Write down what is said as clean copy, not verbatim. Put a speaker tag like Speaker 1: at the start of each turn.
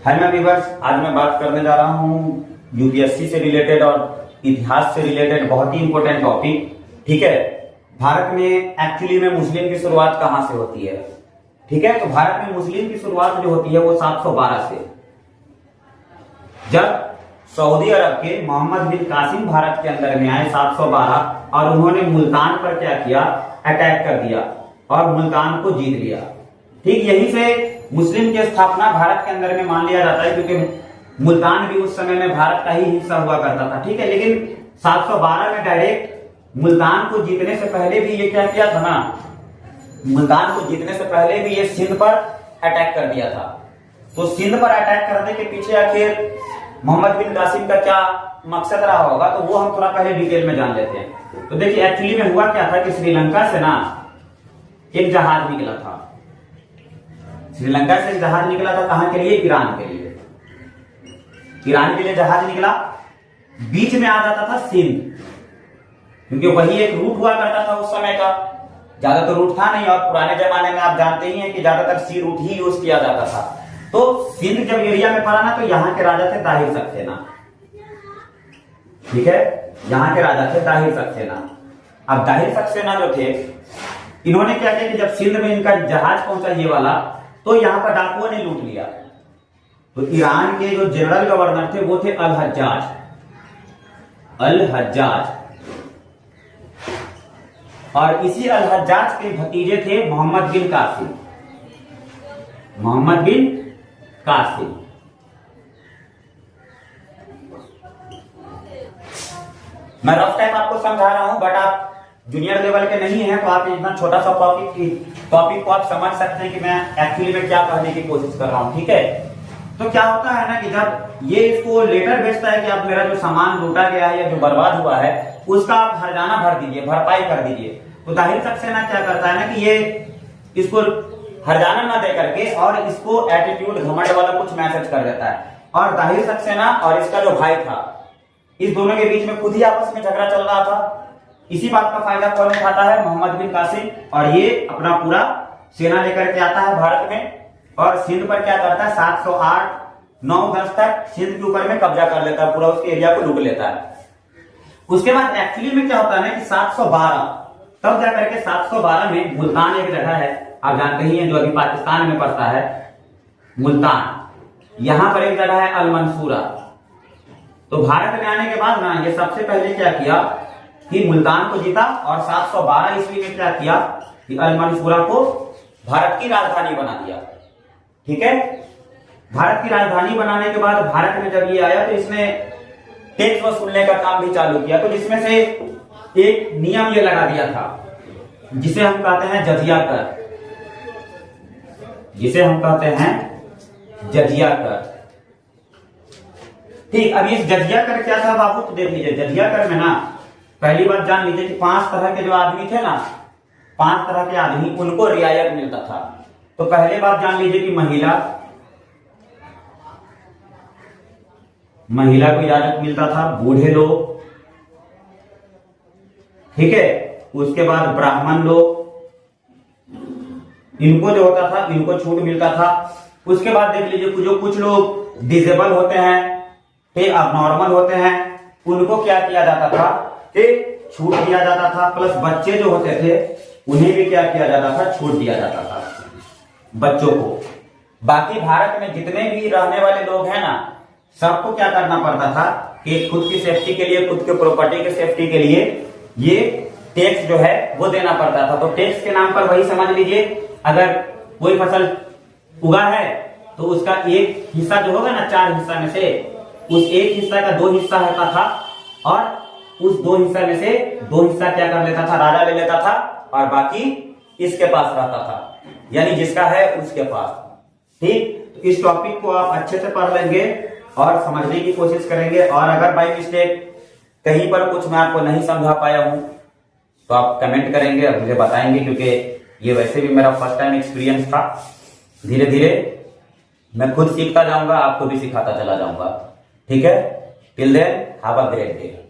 Speaker 1: Hello viewers, आज मैं बात करने जा रहा हूँ यूपीएससी से रिलेटेड और इतिहास से रिलेटेड बहुत ही इंपॉर्टेंट टॉपिक। ठीक है, भारत में एक्चुअली में मुस्लिम की शुरुआत कहाँ से होती है? ठीक है, तो भारत में मुस्लिम की शुरुआत जो होती है वो 712 से, जब सऊदी अरब के मोहम्मद बिन कासिम भारत के अंदर में आए 712, और उन्होंने मुल्तान पर क्या किया? अटैक कर दिया और मुल्तान को जीत लिया। ठीक, यहीं से मुस्लिम की स्थापना भारत के अंदर में मान लिया जाता है, क्योंकि मुल्तान भी उस समय में भारत का ही हिस्सा हुआ करता था। ठीक है, लेकिन 712 में डायरेक्ट मुल्तान को जीतने से पहले भी ये क्या किया था ना, मुल्तान को जीतने से पहले भी ये सिंध पर अटैक कर दिया था। तो सिंध पर अटैक करने के पीछे आखिर मोहम्मद बिन कासिम का क्या मकसद रहा होगा, तो वो हम थोड़ा पहले डिटेल में जान लेते हैं। तो देखिए, एक्चुअली में हुआ क्या था कि श्रीलंका से ना एक जहाज निकला था। श्रीलंका से एक जहाज निकला था, कहां के लिए? ईरान के लिए। ईरान के लिए जहाज निकला, बीच में आ जाता था सिंध, क्योंकि वही एक रूट हुआ करता था उस समय का। ज्यादा तो रूट था नहीं, और पुराने जमाने में आप जानते ही हैं कि ज्यादातर सी रूट ही यूज किया जाता था। तो सिंध जब एरिया में पड़ा ना, तो यहाँ के राजा थे ताहिर सक्सेना। ठीक है, यहाँ के राजा थे ताहिर सक्सेना। अब ताहिर सक्सेना जो थे, इन्होंने क्या किया कि जब सिंध में इनका जहाज पहुंचा ये वाला, तो यहां पर डाकुओं ने लूट लिया। तो ईरान के जो जनरल गवर्नर थे वो थे अल हज्जाज। अल हज्जाज, और इसी अल हज्जाज के भतीजे थे मोहम्मद बिन कासिम। मोहम्मद बिन कासिम। मैं रफ टाइम आपको समझा रहा हूं, बट आप जूनियर लेवल के नहीं हैं, तो आप इतना छोटा सा टॉपिक को आप समझ सकते हैं कि मैं एक्चुअली में क्या कहने की कोशिश कर रहा हूं। ठीक है, तो क्या होता है ना कि जब ये इसको लेटर भेजता है कि आप मेरा जो सामान लूटा गया है या जो बर्बाद हुआ है उसका आप हर्जाना भर दीजिए, भरपाई कर दीजिए। तो ताहिर सक्सेना क्या करता है ना कि ये इसको हर्जाना ना दे करके और इसको एटीट्यूड, घमंड वाला कुछ मैसेज कर देता है। और ताहिर सक्सेना और इसका जो भाई था, इस दोनों के बीच में खुद ही आपस में झगड़ा चल रहा था। इसी बात का फायदा कौन उठाता है? मोहम्मद बिन कासिम। और ये अपना पूरा सेना लेकर के आता है भारत में, और सिंध पर क्या करता है? 708, 9, 10 तक सिंध के ऊपर में कब्जा कर लेता है, पूरा उसके एरिया को लूट लेता है। उसके बाद एक्चुअली में क्या होता है ना कि 712 तब जाकर के 712 में मुल्तान एक जगह है, आप जानते ही हैं, जो अभी पाकिस्तान में पड़ता है, मुल्तान। यहां पर एक जगह है अल मंसूरा। तो भारत में आने के बाद ना ये सबसे पहले क्या किया कि मुल्तान को जीता, और 712 ईस्वी में क्या किया कि अल मंसूरा को भारत की राजधानी बना दिया। ठीक है, भारत की राजधानी बनाने के बाद भारत में जब ये आया तो इसने टैक्स वसूलने का काम भी चालू किया। तो जिसमें से एक नियम ये लगा दिया था जिसे हम कहते हैं जजिया कर, जिसे हम कहते हैं जजिया कर। ठीक, अब इस जजिया कर क्या था बाबू? तो देख लीजिए, जजिया कर में ना पहली बात जान लीजिए कि 5 तरह के जो आदमी थे ना, 5 तरह के आदमी, उनको रियायत मिलता था। तो पहले बात जान लीजिए कि महिला को इजाजत मिलता था, बूढ़े लोग, ठीक है, उसके बाद ब्राह्मण लोग, इनको जो होता था इनको छूट मिलता था। उसके बाद देख लीजिए जो कुछ लोग डिसेबल होते हैं, फिर अबनॉर्मल होते हैं, उनको क्या किया जाता था कि छूट दिया जाता था। प्लस बच्चे जो होते थे उन्हें भी क्या किया जाता था? छूट दिया जाता था बच्चों को। बाकी भारत में जितने भी रहने वाले लोग हैं ना, सबको क्या करना पड़ता था कि खुद की सेफ्टी के लिए, खुद के प्रॉपर्टी के सेफ्टी के लिए ये टैक्स जो है वो देना पड़ता था। तो टैक्स के नाम पर वही समझ लीजिए, अगर कोई फसल उगा है तो उसका एक हिस्सा जो होगा ना, 4 हिस्सा में से उस एक हिस्सा का 2 हिस्सा होता था, और उस 2 हिस्सा में से 2 हिस्सा क्या कर लेता था? राजा ले लेता था, और बाकी इसके पास रहता था, यानी जिसका है उसके पास। ठीक, तो इस टॉपिक को आप अच्छे से पढ़ लेंगे और समझने की कोशिश करेंगे। और अगर बाई मिस्टेक कहीं पर कुछ मैं आपको नहीं समझा पाया हूं तो आप कमेंट करेंगे और मुझे बताएंगे, क्योंकि ये वैसे भी मेरा फर्स्ट टाइम एक्सपीरियंस था। धीरे धीरे मैं खुद सीखता जाऊंगा, आपको भी सिखाता चला जाऊंगा। ठीक है, till then have a great day.